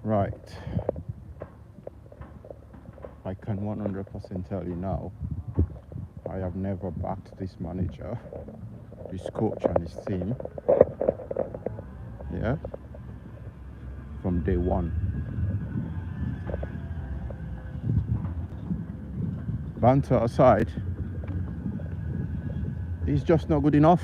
Right. I can 100% tell you now, I have never backed this manager, this coach and his team, yeah, from day one. Banter aside, he's just not good enough.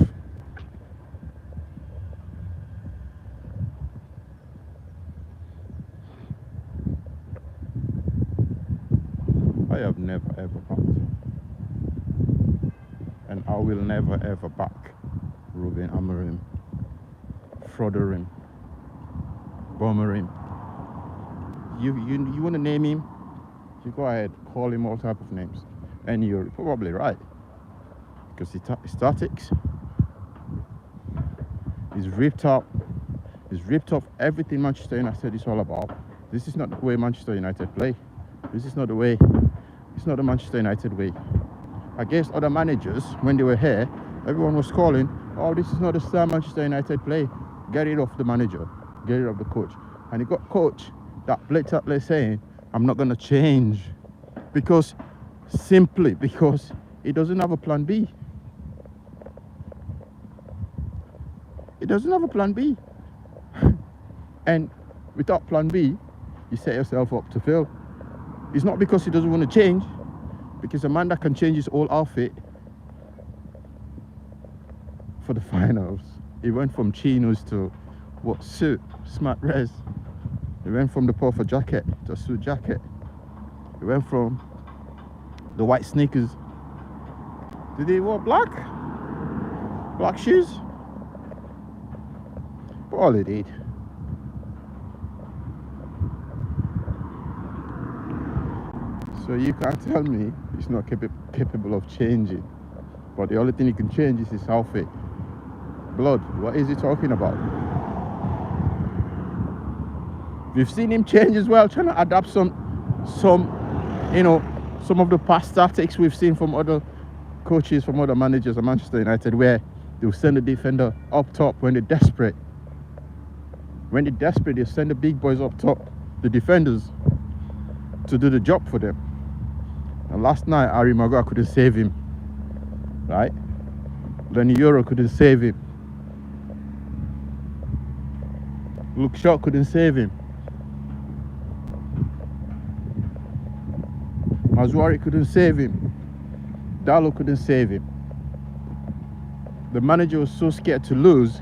I have never ever backed, and I will never ever back Ruben Amorim, Froderim, Bomerim. You want to name him? You go ahead, call him all type of names, and you're probably right, because his tactics, he's ripped off everything Manchester United is all about. This is not the way Manchester United play. This is not the way. It's not the Manchester United way. Against other managers, when they were here, everyone was calling, oh, this is not the style Manchester United play. Get rid of the manager. Get rid of the coach. And you got coach that blatantly saying, I'm not going to change. Simply because he doesn't have a plan B. He doesn't have a plan B. And without plan B, you set yourself up to fail. It's not because he doesn't want to change, because a man that can change his whole outfit for the finals. He went from chinos to what, suit, smart res. He went from the puffer jacket to a suit jacket. He went from the white sneakers. Did he wear black? Black shoes? But all he did. So you can't tell me he's not capable of changing. But the only thing he can change is his outfit. Blood, what is he talking about? We've seen him change as well, trying to adapt some of the past tactics we've seen from other coaches, from other managers at Manchester United, where they'll send the defender up top when they're desperate. When they're desperate, they send the big boys up top, the defenders, to do the job for them. And last night, Harry Maguire couldn't save him, right? Then Euro couldn't save him. Luke Shaw couldn't save him. Mazwari couldn't save him. Dalo couldn't save him. The manager was so scared to lose,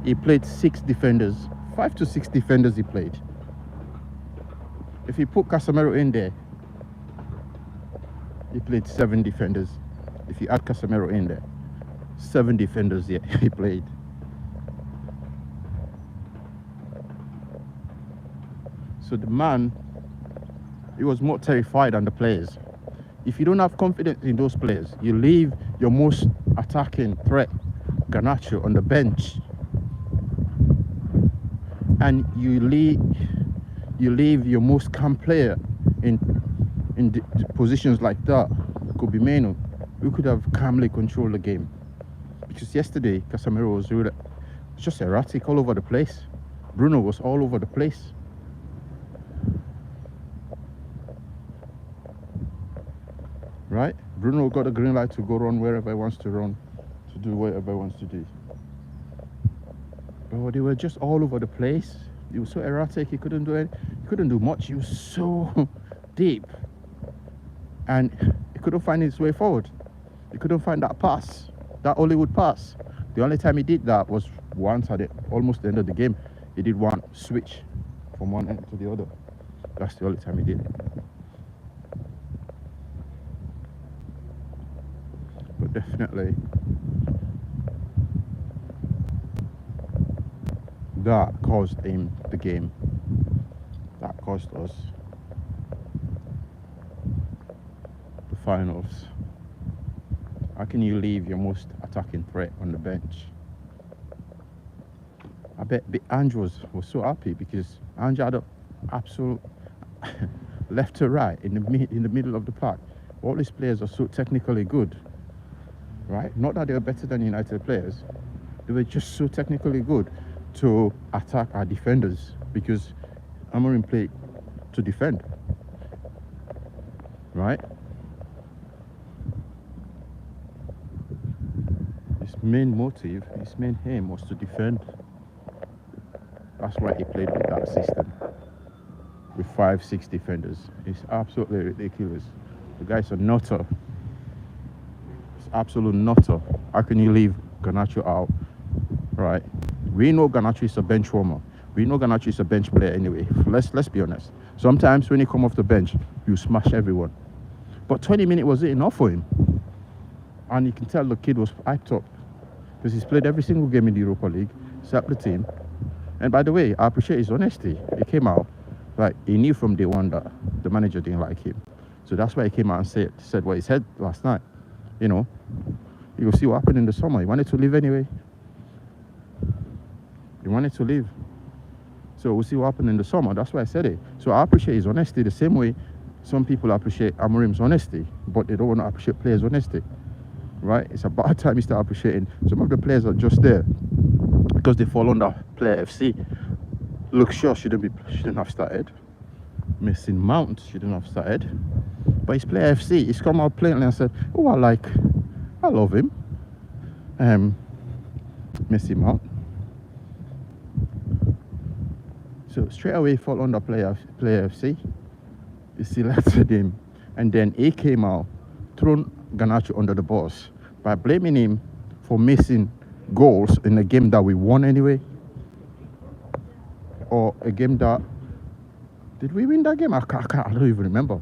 he played 6 defenders. 5 to 6 defenders he played. If he put Casemiro in there, he played 7 defenders. If you add Casemiro in there, 7 defenders he played. So the man, he was more terrified than the players. If you don't have confidence in those players, you leave your most attacking threat, Garnacho, on the bench, and you leave your most calm player in the positions like that, could be Meno, who could have calmly controlled the game. Because yesterday, Casemiro was just erratic all over the place. Bruno was all over the place. Right? Bruno got a green light to go run wherever he wants to run, to do whatever he wants to do. But they were just all over the place. He was so erratic, he couldn't do much. He was so deep. And he couldn't find his way forward. He couldn't find that pass, that Hollywood pass. The only time he did that was once at almost the end of the game. He did one switch from one end to the other. That's the only time he did it. But definitely, that caused him the game. That cost us the finals. How can you leave your most attacking threat on the bench? I bet Ange was so happy, because Ange had an absolute left to right in the middle of the park. All these players are so technically good, right? Not that they were better than United players. They were just so technically good to attack our defenders, because Amorim played to defend, right? His main motive, his main aim was to defend. That's why he played with that system, with 5-6 defenders. It's absolutely ridiculous. The guy's a nutter. It's absolute nutter. How can you leave Garnacho out, right? We know Garnacho is a bench warmer. We know Garnacho is a bench player anyway. Let's be honest. Sometimes when he come off the bench, you smash everyone. But 20 minutes wasn't enough for him. And you can tell the kid was hyped up because he's played every single game in the Europa League, set up the team. And by the way, I appreciate his honesty. He came out, like, he knew from day one that the manager didn't like him. So that's why he came out and said what he said last night. You know, you'll see what happened in the summer. He wanted to leave anyway. He wanted to leave. So we'll see what happened in the summer. That's why I said it. So I appreciate his honesty the same way some people appreciate Amorim's honesty, but they don't want to appreciate players' honesty. Right? It's about time you start appreciating. Some of the players are just there because they fall under Player FC. Luke Shaw shouldn't have started. Mason Mount shouldn't have started. But it's Player FC. He's come out plainly and said, "Oh, I love him." Mason Mount. So straight away fall under Player FC. He selected him, and then he came out, thrown Garnacho under the bus by blaming him for missing goals in a game that we won anyway, or a game that, did we win that game? I don't even remember.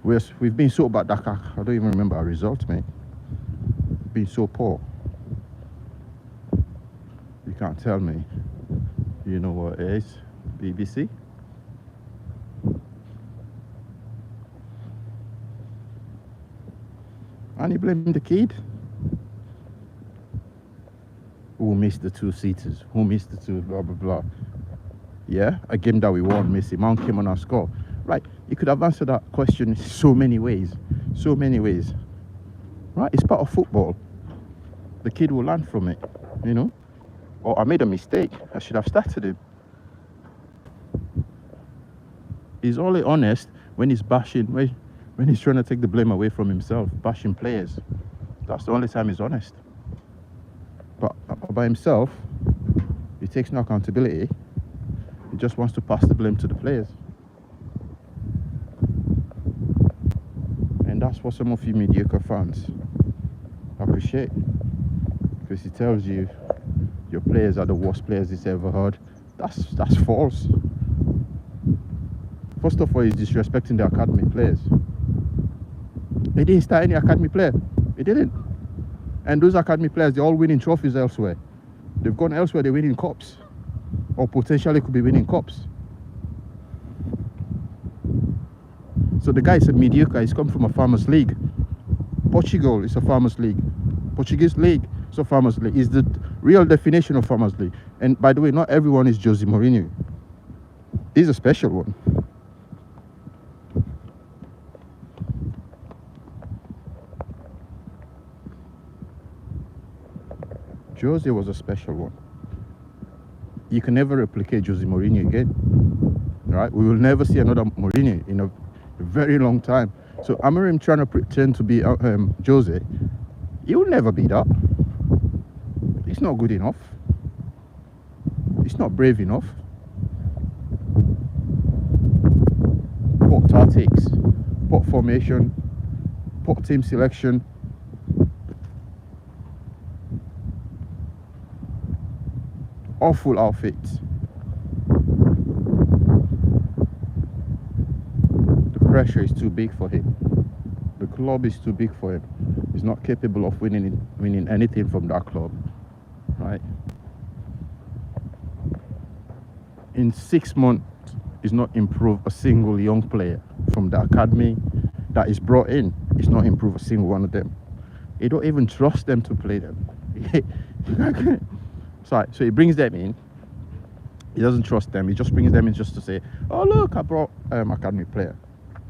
We've been so bad that I don't even remember our results, mate. Been so poor. You can't tell me. You know what it is? BBC. And he blamed the kid. Who missed the 2-seaters? Who missed the two, blah, blah, blah. Yeah, a game that we won, Messi. Mount came on our score. Right, you could have answered that question in so many ways. So many ways. Right, it's part of football. The kid will learn from it, you know. Or I made a mistake. I should have started him. He's only honest when he's bashing, when he's trying to take the blame away from himself, bashing players. That's the only time he's honest. But by himself, he takes no accountability. He just wants to pass the blame to the players. And that's what some of you mediocre fans appreciate. Because he tells you your players are the worst players he's ever heard. That's false. First of all, he's disrespecting the academy players. He didn't start any academy player. He didn't. And those academy players, they're all winning trophies elsewhere. They've gone elsewhere, they're winning cups. Or potentially could be winning cups. So the guy is a mediocre. He's come from a farmers league. Portugal is a farmers league. Portuguese league is a farmers league. It's the real definition of farmers league. And by the way, not everyone is Jose Mourinho. He's a special one. Jose was a special one. You can never replicate Jose Mourinho again, right? We will never see another Mourinho in a very long time. So Amorim trying to pretend to be Jose, he will never be that. He's not good enough. He's not brave enough. Poor tactics, poor formation, poor team selection. Awful outfits. The pressure is too big for him. The club is too big for him. He's not capable of winning anything from that club, right? In 6 months, he's not improved a single young player from the academy that is brought in. He's not improved a single one of them. He don't even trust them to play them. So he brings them in. He doesn't trust them. He just brings them in just to say, "Oh look, I brought academy player."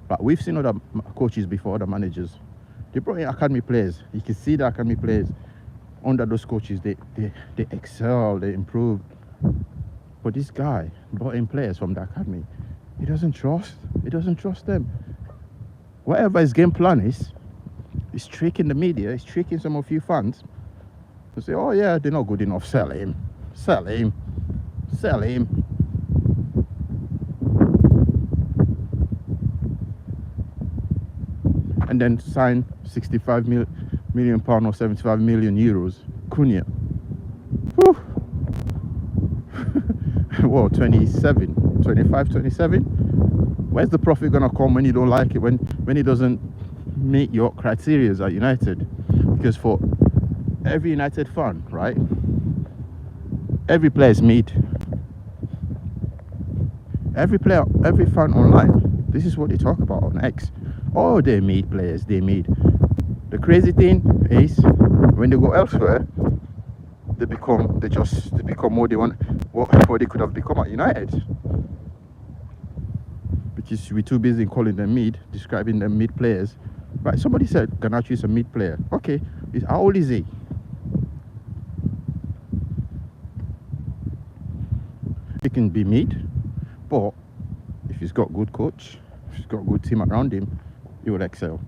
But we've seen other coaches before, other managers. They brought in academy players. You can see the academy players under those coaches. They excel. They improve. But this guy brought in players from the academy. He doesn't trust. He doesn't trust them. Whatever his game plan is, he's tricking the media. He's tricking some of you fans to say, "Oh yeah, they're not good enough. Sell him. Sell him. Sell him." And then sign 65 million pound or 75 million euros. Cunha. Whew. Well, 27, 25, 27. Where's the profit gonna come when you don't like it? When it doesn't meet your criteria at United? Because for every United fan, right? Every player is mid. Every player, every fan online, this is what they talk about on X. Oh, they mid players, they mid. The crazy thing is, when they go elsewhere, they become what they want, what they could have become at United. Because we're too busy calling them mid, describing them mid players. Right? Somebody said Garnacho is a mid player. Okay, how old is he? He can be mid, but if he's got good coach, if he's got a good team around him, he will excel.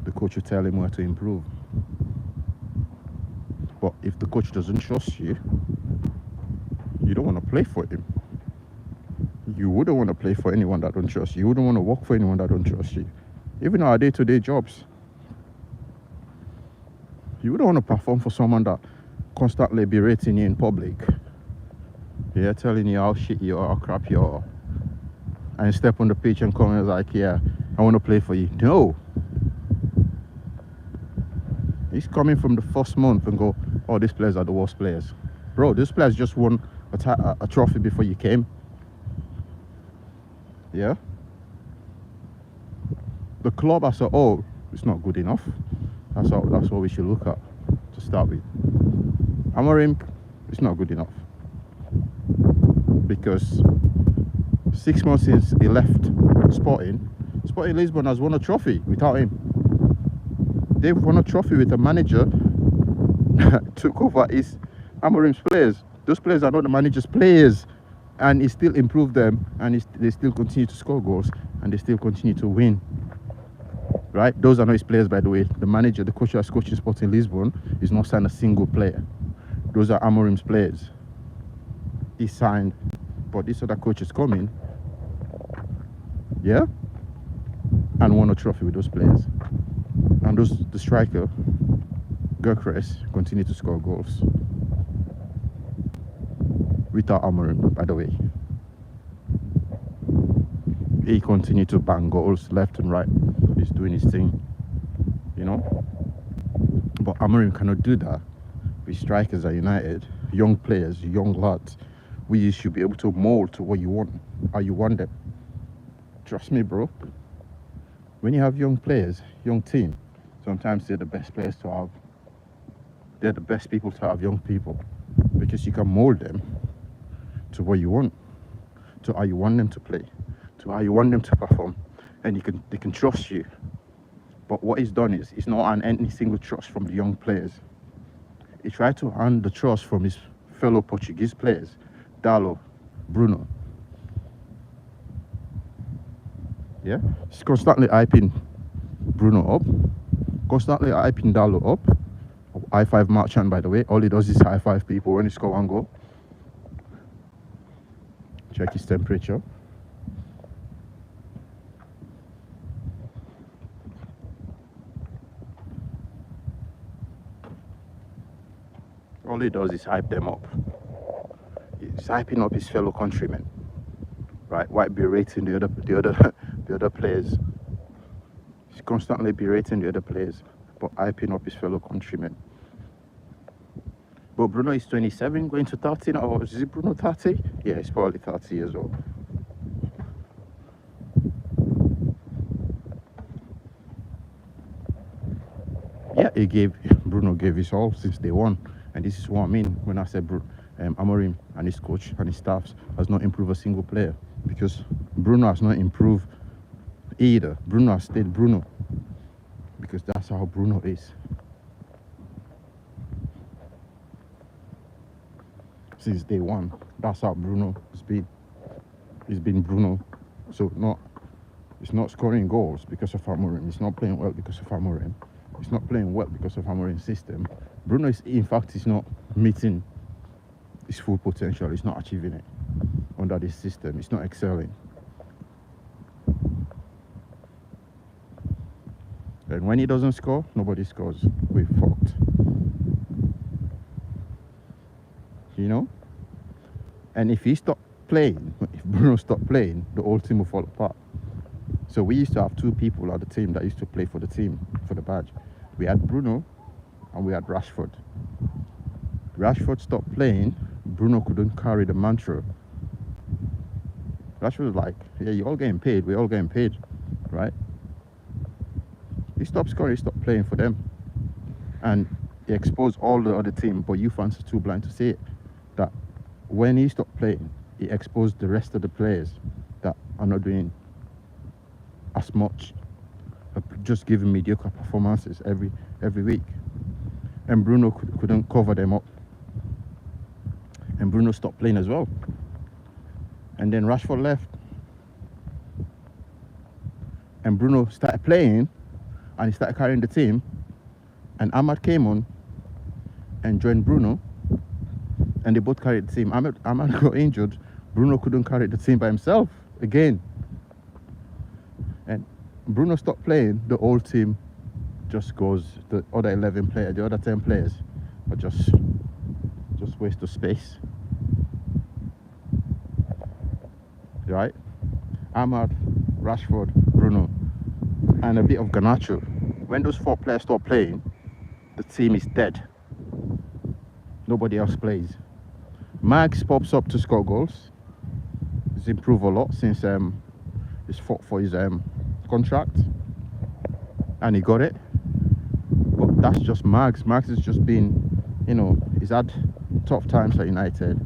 The coach will tell him where to improve. But if the coach doesn't trust you, you don't want to play for him. You wouldn't want to play for anyone that don't trust you. You wouldn't want to work for anyone that don't trust you. Even our day-to-day jobs. You wouldn't want to perform for someone that constantly berating you in public. Yeah, telling you how shit you are, how crap you are. And step on the pitch and come and like, yeah, I want to play for you. No. He's coming from the first month and go, oh, these players are the worst players. Bro, these players just won a trophy before you came. Yeah? The club as a whole is not good enough. That's what we should look at to start with. Amorim is not good enough. Because 6 months since he left Sporting Lisbon has won a trophy without him. They've won a trophy with a manager that took over his Amorim's players. Those players are not the manager's players, and he still improved them, and they still continue to score goals, and they still continue to win. Right? Those are not his players, by the way. The manager, the coach that's coaching Sporting Lisbon, is not signed a single player. Those are Amorim's players. He signed, but this other coach is coming, yeah, and won a trophy with those players. And the striker, Gyökeres, continue to score goals without Amorim, by the way. He continued to bang goals left and right. He's doing his thing, you know. But Amorim cannot do that with strikers at United, young players, young lads. We should be able to mold to what you want, how you want them. Trust me, bro. When you have young players, young team, sometimes they're the best players to have. They're the best people to have, young people, because you can mold them to what you want, to how you want them to play, to how you want them to perform, and they can trust you. But what he's done is he's not earned any single trust from the young players. He tried to earn the trust from his fellow Portuguese players, Dalot, Bruno. Yeah, he's constantly hyping Bruno up, constantly hyping Dalot up. High five Marchand, by the way. All he does is high five people when he score one goal. Check his temperature. All he does is hype them up. He's hyping up his fellow countrymen, right? While berating the other players. He's constantly berating the other players, but hyping up his fellow countrymen. But Bruno is 27, going to 30 now. Or is it Bruno 30? Yeah, he's probably 30 years old. Yeah, Bruno gave his all since day one. And this is what I mean when I said Amorim and his coach and his staffs has not improved a single player. Because Bruno has not improved either. Bruno has stayed Bruno. Because that's how Bruno is. Since day one, that's how Bruno has been. it's been Bruno. So it's not scoring goals because of Amorim. It's not playing well because of Amorim. It's not playing well because of Amorim's system. Bruno is, in fact, is not meeting his full potential. He's not achieving it under this system. He's not excelling. And when he doesn't score, nobody scores. We're fucked. You know? And if he stopped playing, if Bruno stopped playing, the whole team will fall apart. So we used to have two people on the team that used to play for the team, for the badge. We had Bruno and we had Rashford. Rashford stopped playing, Bruno couldn't carry the mantra. Rashford was like, yeah, you're all getting paid, we're all getting paid, right? He stopped scoring, he stopped playing for them. And he exposed all the other team, but you fans are too blind to see it, that when he stopped playing, he exposed the rest of the players that are not doing as much, just giving mediocre performances every week. And Bruno couldn't cover them up. And Bruno stopped playing as well. And then Rashford left. And Bruno started playing and he started carrying the team. And Ahmad came on and joined Bruno. And they both carried the team. Ahmad got injured. Bruno couldn't carry the team by himself again. And Bruno stopped playing, the whole team just goes, the other 11 players, the other 10 players are just waste of space. Right? Ahmad, Rashford, Bruno, and a bit of Garnacho. When those 4 players stop playing, the team is dead. Nobody else plays. Max pops up to score goals. He's improved a lot since he's fought for his contract, and he got it. But that's just Max. Max has just been, you know, he's had tough times at United.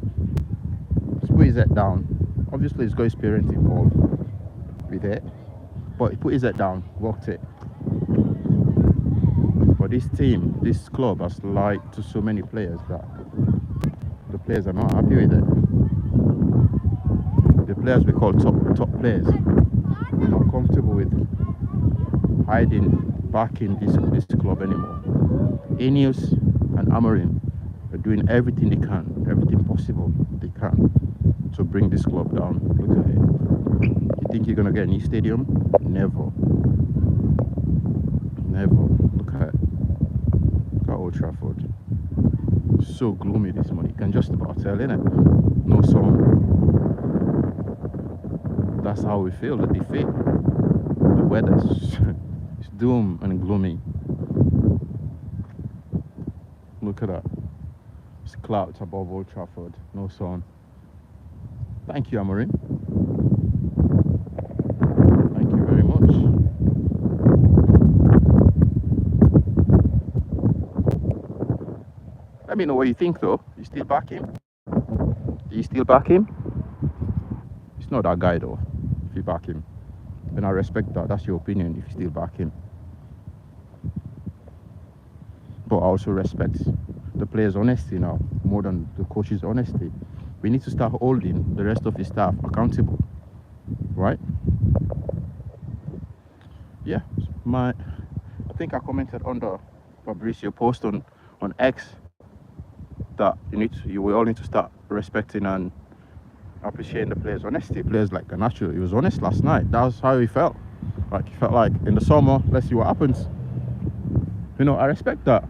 He's put his head down. Obviously, he's got his parents involved with it, but he put his head down, worked it. But this team, this club has lied to so many players that the players are not happy with it. The players we call top players, we're not comfortable with hiding back in this club anymore. Ineos and Amorim are doing everything they can, everything possible they can to bring this club down. Look at it. You think you're gonna get a new stadium? Never. Never. Look at it. Look at Old Trafford. So gloomy this morning. You can just about tell, innit? No sun. That's how we feel, the defeat. The weather's it's doom and gloomy. Look at that. It's clouds above Old Trafford, no sun. Thank you, Amorim. Thank you very much. Let me know what you think though. You still back him? Do you still back him? He's not that guy though, if you back him. And I respect that, that's your opinion if you still back him. But I also respect the players' honesty now, more than the coach's honesty. We need to start holding the rest of his staff accountable, right? Yeah, I think I commented on the Fabrizio post on X that we all need to start respecting and appreciating the players' honesty. Players like Garnacho, he was honest last night. That was how he felt. Like he felt like in the summer, let's see what happens. You know, I respect that.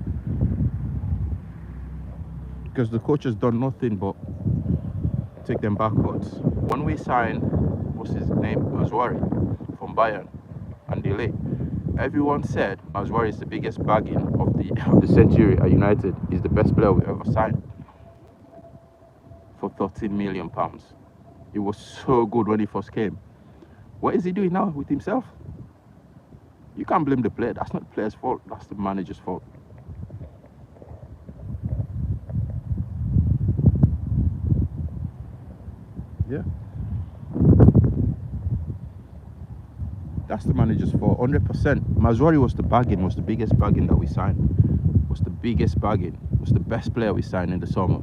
Because the coach has done nothing but take them backwards. When we signed, what's his name, Mazwari from Bayern and Delay, everyone said Mazwari is the biggest bargain of the century at United. He's the best player we ever signed for £13 million. He was so good when he first came. What is he doing now with himself? You can't blame the player. That's not the player's fault. That's the manager's fault. Yeah. That's the manager's fault, 100%. Mazwari was the bargain, was the biggest bargain that we signed. Was the biggest bargain. Was the best player we signed in the summer,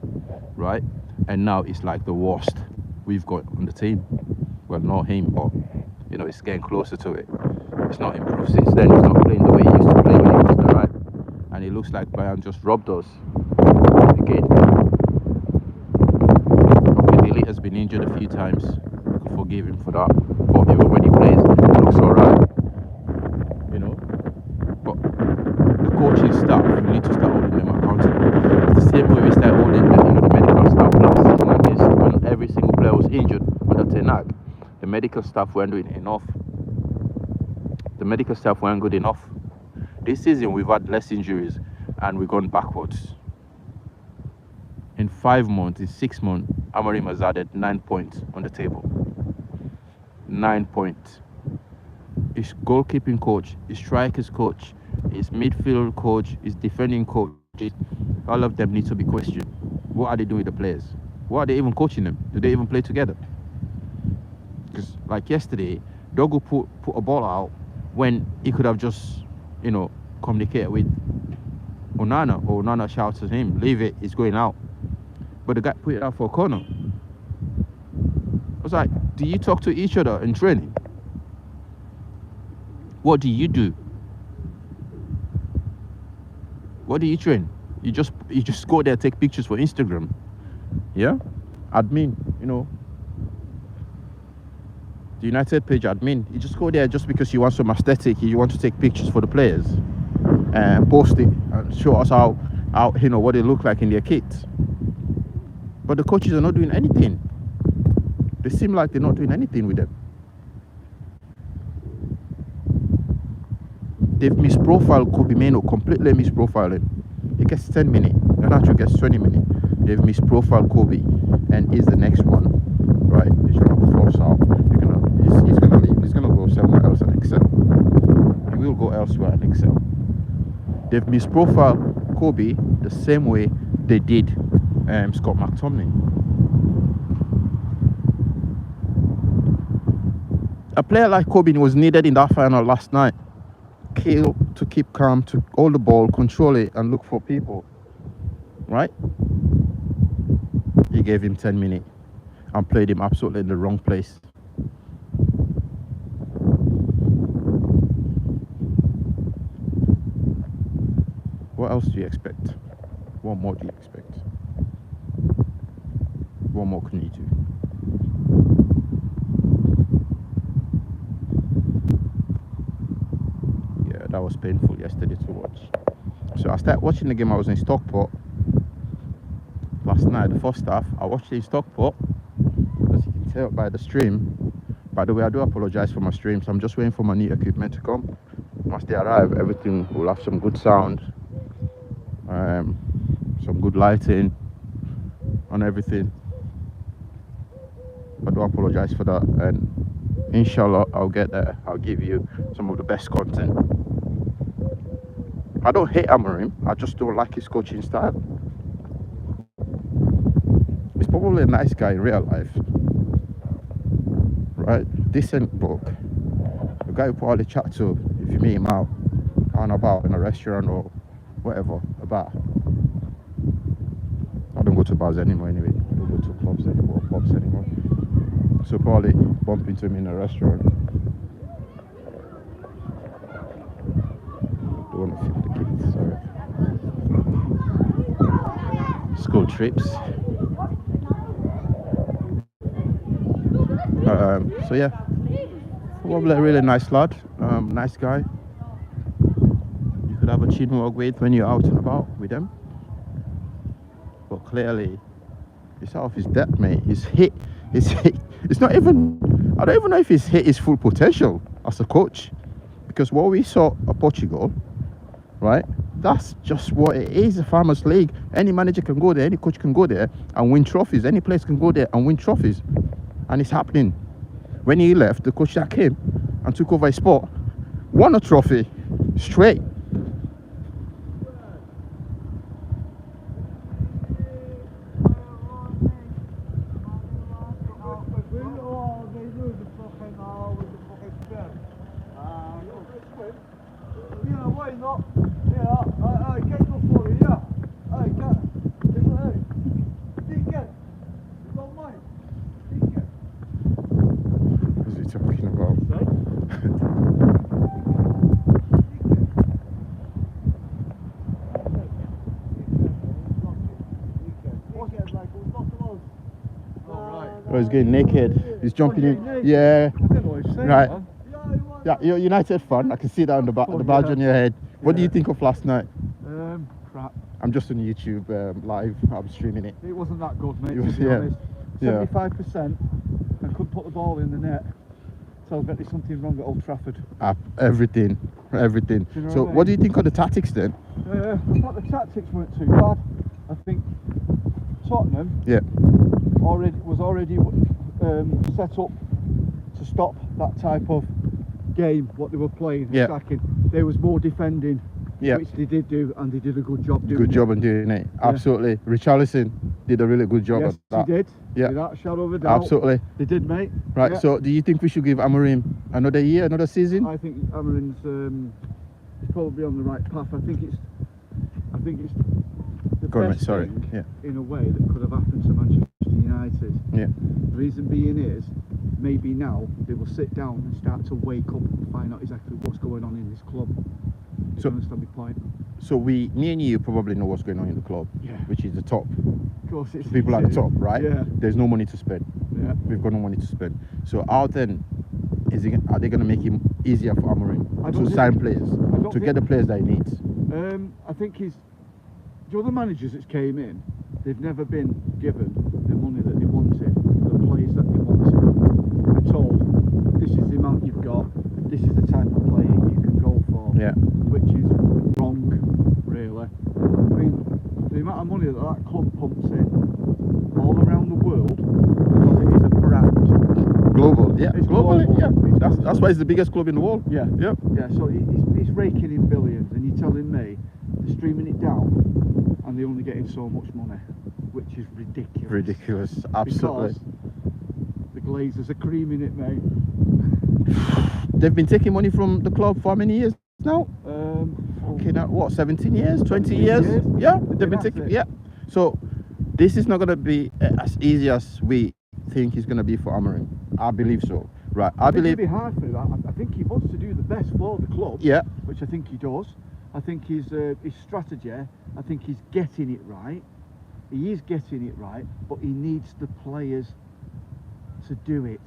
right? And now it's like the worst we've got on the team. Well, not him, but you know, it's getting closer to it. It's not improved since then. He's not playing the way he used to play when he was the right. And it looks like Bayern just robbed us again. Okay, Delete has been injured a few times. We could forgive him for that. But even when he plays, it looks alright. You know. But the coaching staff, we need to start holding them accountable. It's the same way we start holding the medical staff last season against when every single player was injured under Ten Hag. The medical staff weren't doing enough. The medical staff weren't good enough. This season we've had less injuries and we've gone backwards. In 5 months, in 6 months, Amorim has added 9 points on the table. 9 points. His goalkeeping coach, his strikers coach, his midfield coach, his defending coach, all of them need to be questioned. What are they doing with the players? What are they even coaching them? Do they even play together? Because like yesterday, Dogu put a ball out when he could have just, you know, communicated with Onana, or Onana shouts at him, leave it, it's going out. But the guy put it out for a corner. I was like, do you talk to each other in training? What do you do? What do you train? You just go there, take pictures for Instagram. Yeah? Admin, you know. The United page admin. You just go there just because you want some aesthetic, you want to take pictures for the players and post it and show us how you know what they look like in their kits. But the coaches are not doing anything. They seem like they're not doing anything with them. They've misprofiled Kobe Mainoo, completely misprofiled him. He gets 10 minutes, Garnacho gets 20 minutes. They've misprofiled Kobe, and he's the next one, right? He's gonna force out. He's gonna leave. He's gonna go somewhere else and excel. He will go elsewhere and excel. They've misprofiled Kobe the same way they did Scott McTominay. A player like Kobe was needed in that final last night. To keep calm, to hold the ball, control it, and look for people. Right? He gave him 10 minutes and played him absolutely in the wrong place. What else do you expect? What more do you expect? What more can you do? Yeah, that was painful yesterday to watch. So I started watching the game. I was in Stockport last night, the first half. I watched it in Stockport, as you can tell by the stream. By the way, I do apologize for my streams. I'm just waiting for my new equipment to come. Once they arrive, everything will have some good sound, some good lighting on everything. I do apologize for that, and inshallah I'll get there. I'll give you some of the best content. I don't hate Amorim, I just don't like his coaching style. He's probably a nice guy in real life, right? Decent bloke, a guy you probably chat to if you meet him out and about in a restaurant or whatever, a bar. I don't go to bars anymore anyway. I don't go to clubs anymore, pubs anymore. So probably bump into him in a restaurant. Don't want to film the kids, sorry. School trips. So yeah, probably a really nice lad, nice guy. You could have a chin walk with when you're out and about with them. But clearly, he's out of his depth, mate. He's hit. It's not even, I don't even know if he's hit his full potential as a coach. Because what we saw at Portugal, right, that's just what it is, a farmers league. Any manager can go there, any coach can go there and win trophies. Any place can go there and win trophies. And it's happening. When he left, the coach that came and took over his spot won a trophy straight. Bro, he's getting naked. He's jumping in. Yeah. I don't know what he's saying, Right. man. Yeah, you're a United fan. I can see that on the badge on your head. What do you think of last night? Crap. I'm just on YouTube live. I'm streaming it. It wasn't that good, mate, It was- to be yeah. honest. Yeah. 75% and couldn't put the ball in the net. So I bet there's something wrong at Old Trafford. Everything. Do you know So what I what do mean? you think of the tactics then? I thought the tactics weren't too bad. I think Tottenham Yeah. was already set up to stop that type of game, what they were playing, Yeah. attacking. There was more defending, Yeah. which they did do, and they did a good job doing Good job on doing it. Absolutely. Richarlison did a really good job Yes, at that. they did. Yeah. Without a shadow of a doubt. Absolutely. They did, mate. Right. Yeah. So do you think we should give Amorim another year, another season? I think Amorim's he's probably on the right path. I think it's the Go on, best mate, sorry. thing Yeah. in a way that could have happened to Manchester United. Yeah. The reason being is maybe now they will sit down and start to wake up and find out exactly what's going on in this club. Do So- you understand my point? So me and you probably know what's going on in the club, Yeah. which is the top. Of course, it's The people at the top, right? Yeah. There's no money to spend. Yeah. We've got no money to spend. So how then are they going to make it easier for I Amorim don't to think- sign players, don't to get think- the players that he needs? I think the other managers that came in, they've never been given the money that they wanted, the players that they wanted. They're told, this is the amount you've got, this is the type of player you can go for, Yeah. which is wrong, really. I mean, the amount of money that that club pumps in all around the world, because it is a brand. Global, yeah. It's Globally, global. yeah. It's That's why it's the biggest club in the world. Yeah. Yep. Yeah, so he's raking in billions, and you're telling me they're streaming it down and they're only getting so much money, which is ridiculous. Ridiculous. Absolutely. Because the Glazers are creaming it, mate. They've been taking money from the club for how many years now? Okay, now what? 17 years? 20 years? years. Yeah, They've they've been been taking. at it. Yeah. So this is not going to be as easy as we think it's going to be for Amorim. I believe so. Right. I It's going believe. to be hard for him. I think he wants to do the best for the club, Yeah. which I think he does. I think his strategy, I think he's getting it right. He is getting it right, but he needs the players to do it.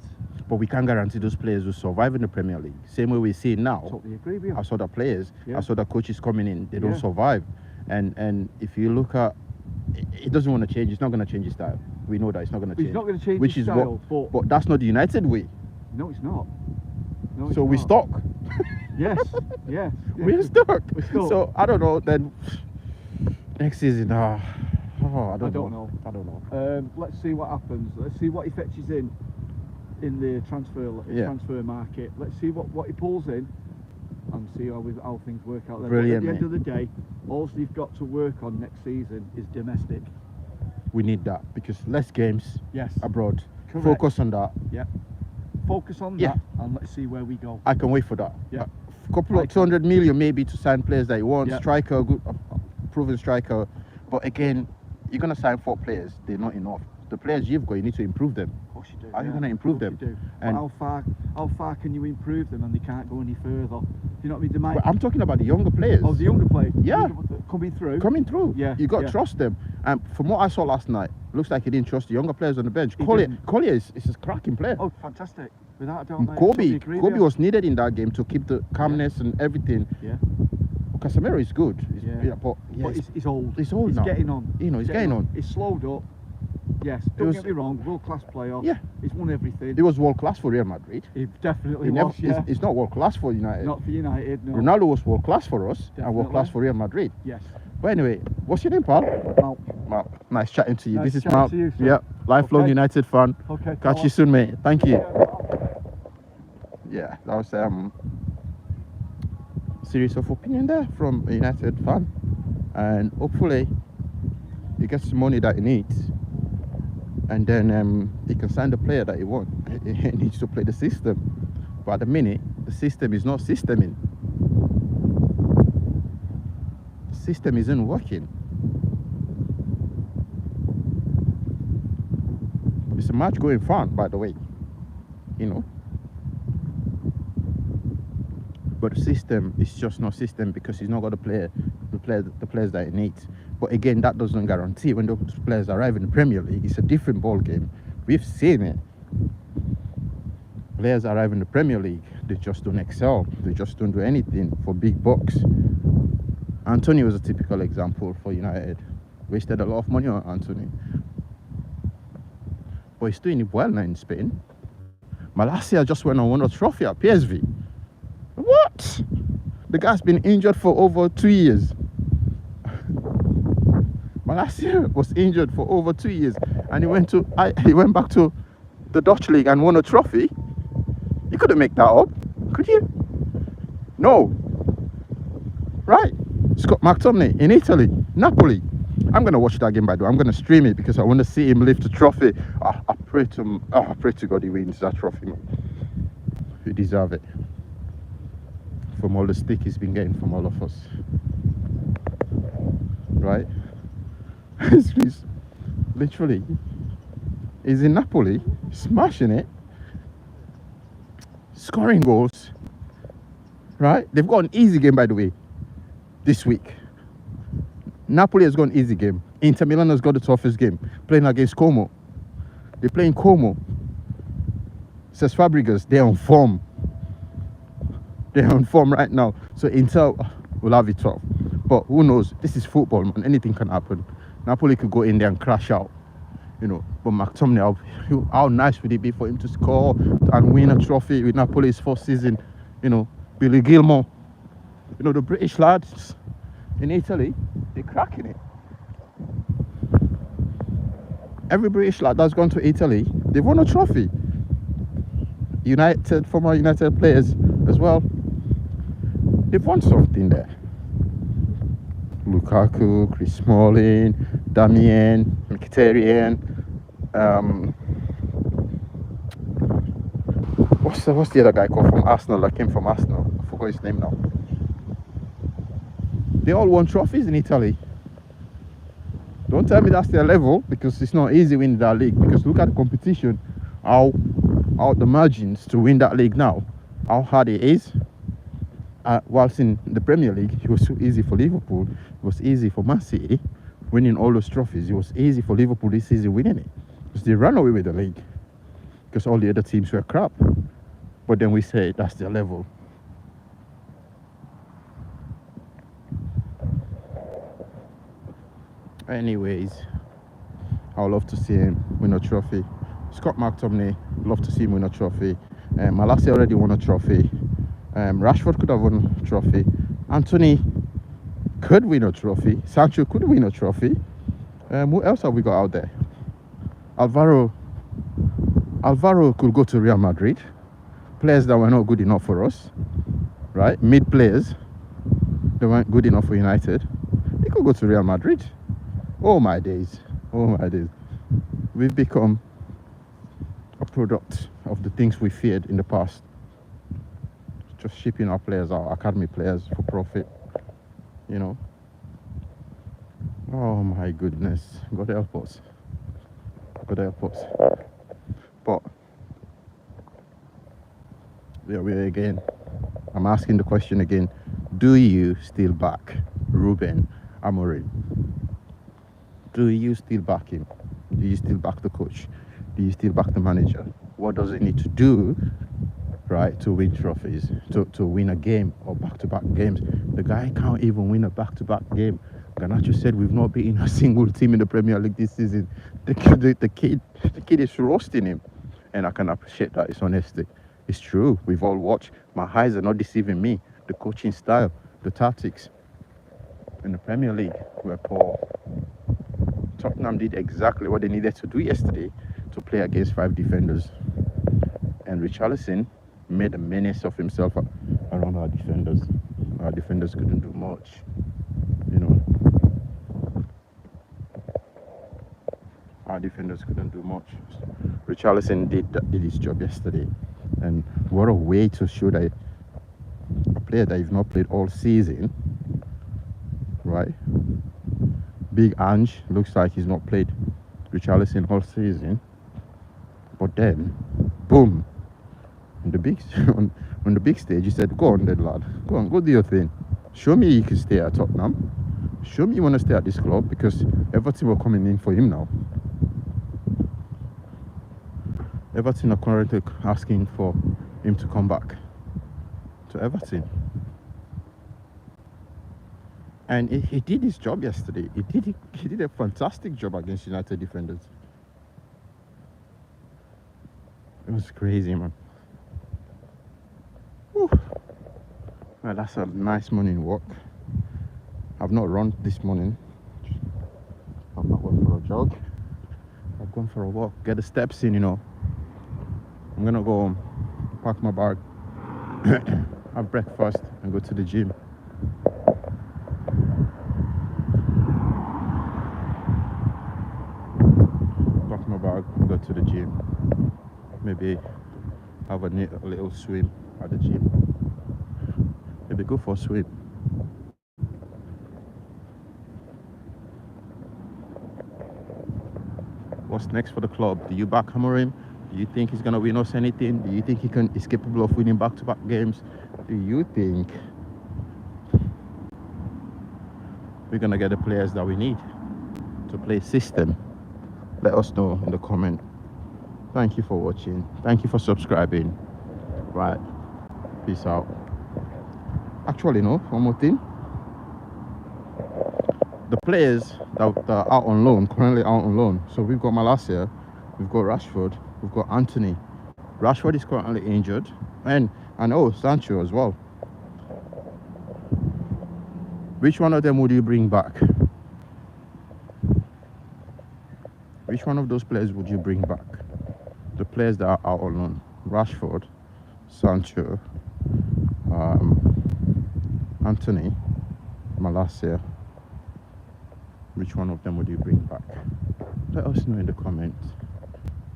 But we can't guarantee those players will survive in the Premier League. Same way we see now. Totally agree with you. I saw the players. Yeah. I saw the coaches coming in. They don't Yeah. survive. And if you look at, it doesn't want to change. It's not going to change his style. We know that it's not going to change. He's not going to change Which his is style, but that's not the United way. no, it's not. No, it's So we're not. stuck. Yes, yes. We're stuck. We're stuck. So I don't know. Then next season, I I don't don't know. know. I don't know. Let's see what happens. Let's see what he fetches in the transfer market. Let's see what he pulls in and see how things work out there. Brilliant, But at the end mate. of the day, all they've got to work on next season is domestic. We need that because less games Yes. abroad. Correct. Focus on that. Yeah. Focus on Yeah. that and let's see where we go. I can wait for that. Yeah. A couple I of can. 200 million maybe to sign players that you want. Yeah. Striker, good, proven striker. But again, you're gonna sign 4 players. They're not enough. The players you've got, you need to improve them. Of course you do. How are you yeah. gonna improve Of course them? you do. And- But how far can you improve them and they can't go any further? You know what I mean? They might. But I'm talking about the younger players. Oh, the younger players. Yeah. Coming through. Coming through. Yeah, You got to yeah. trust them. And from what I saw last night, looks like he didn't trust the younger players on the bench. He Collier didn't. is a cracking player. Oh, fantastic. Without a doubt, And mate. I totally Kobe agree with you. was needed in that game to keep the calmness and everything. Yeah. Casemiro is good. Yeah. But yeah, But he's old. he's old He's now. getting on. You know, he's getting on. He's slowed up. Yes. Don't was- get me wrong. World class player. Yeah. He's won everything. He was world class for Real Madrid. He definitely He never, was. Yeah. he's not world class for United. Not for United. No. Ronaldo was world class for us and world Definitely. class for Real Madrid. Yes. But anyway, what's your name, pal? Mal. Mal. Nice chatting to you. Nice This is chatting Mal. to you, sir. Yeah, lifelong Okay. United fan. Okay. Catch you soon, mate. Thank you. Yeah, that was series of opinion there from a United fan, and hopefully he gets the money that he needs, and then he can sign the player that he wants. He needs to play the system, but at the minute the system is not systeming. The system isn't working. It's a match going fun, by the way, you know. But the system is just not system because he's not got the players that he needs. But again, that doesn't guarantee when those players arrive in the Premier League, it's a different ball game We've seen it. Players arrive in the Premier League, they just don't excel. They just don't do anything for big bucks. Anthony was a typical example for United. Wasted a lot of money on Anthony. But he's doing it well now in Spain. Malacia just went and won a trophy at PSV. What? The guy's been injured for over 2 years. Malacia was injured for over 2 years, and he went back to the Dutch league and won a trophy. You couldn't make that up, could you? No. Right. Scott McTominay in Italy, Napoli. I'm gonna watch that game, by the way. I'm gonna stream it because I want to see him lift the trophy. I pray to God he wins that trophy, man. He deserves it. From all the stick he's been getting from all of us. Right? He's literally, he's in Napoli, smashing it, scoring goals. Right? They've got an easy game, by the way, this week. Napoli has got an easy game. Inter Milan has got the toughest game, playing against Como. They're playing Como. Says Fabregas, they're on form. They're on form right now. So Inter will have it tough. But who knows? This is football, man. Anything can happen. Napoli could go in there and crash out. You know, but McTominay, how nice would it be for him to score and win a trophy with Napoli's first season? You know, Billy Gilmore. You know, the British lads in Italy, they're cracking it. Every British lad that's gone to Italy, they've won a trophy. Former United players as well. They've won something there. Lukaku, Chris Smalling, Damien, Mkhitaryan. What's the other guy called from Arsenal that came from Arsenal? I forgot his name now. They all won trophies in Italy. Don't tell me that's their level, because it's not easy winning that league. Because look at the competition, how the margins to win that league now, how hard it is. Whilst in the Premier League, it was so easy for Liverpool. It was easy for Man City winning all those trophies. It was easy for Liverpool this season winning it, because they ran away with the league because all the other teams were crap. But then we say that's their level. Anyways, I would love to see him win a trophy. Scott McTominay, love to see him win a trophy. Malacia already won a trophy. Rashford could have won a trophy. Anthony could win a trophy. Sancho could win a trophy. Who else have we got out there? Alvaro could go to Real Madrid. Players that were not good enough for us, right? Mid players that weren't good enough for United. They could go to Real Madrid. Oh my days. Oh my days. We've become a product of the things we feared in the past. Just shipping our players, our academy players, for profit. You know. Oh my goodness. God help us. God help us. But there we are again. I'm asking the question again. Do you still back Ruben Amorim? Do you still back him? Do you still back the coach? Do you still back the manager? What does it need to do, right, to win trophies, to win a game or back-to-back games? The guy can't even win a back-to-back game. Garnacho said we've not beaten a single team in the Premier League this season. The kid is roasting him, and I can appreciate that. It's honesty. It's true. We've all watched. My eyes are not deceiving me. The coaching style, the tactics in the Premier League were poor. Tottenham did exactly what they needed to do yesterday to play against 5 defenders. And Richarlison made a menace of himself around our defenders. Our defenders couldn't do much, you know. Our defenders couldn't do much. Richarlison did his job yesterday. And what a way to show that a player that you've not played all season, right? Big Ange looks like he's not played Richarlison all season, but then, boom! On the big stage, he said, "Go on, then, lad. Go on, go do your thing. Show me you can stay at Tottenham. Show me you want to stay at this club, because Everton were coming in for him now." Everton are currently asking for him to come back to Everton. And he did his job yesterday. He did a fantastic job against United defenders. It was crazy, man. Whew. Well, that's a nice morning walk. I've not run this morning. I've not went for a jog. I've gone for a walk, get the steps in, you know. I'm gonna go home, pack my bag, have breakfast, and go to the gym. Pack my bag, go to the gym. Maybe have a little swim at the gym. Maybe go for a swim. What's next for the club? Do you back Amorim? Do you think he's gonna win us anything? Do you think he's capable of winning back-to-back games? Do you think we're gonna get the players that we need to play system? Let us know in the comment. Thank you for watching. Thank you for subscribing. Right. Peace out. Actually, no, one more thing. The players that are out on loan, currently out on loan. So we've got Malacia, we've got Rashford, we've got Anthony. Rashford is currently injured, and Sancho as well. Which one of them would you bring back? Which one of those players would you bring back? The players that are out on loan. Rashford, Sancho, Anthony, Malacia. Which one of them would you bring back? Let us know in the comments.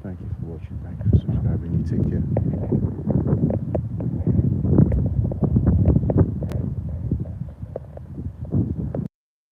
Thank you for watching. Thank you for subscribing. You take care.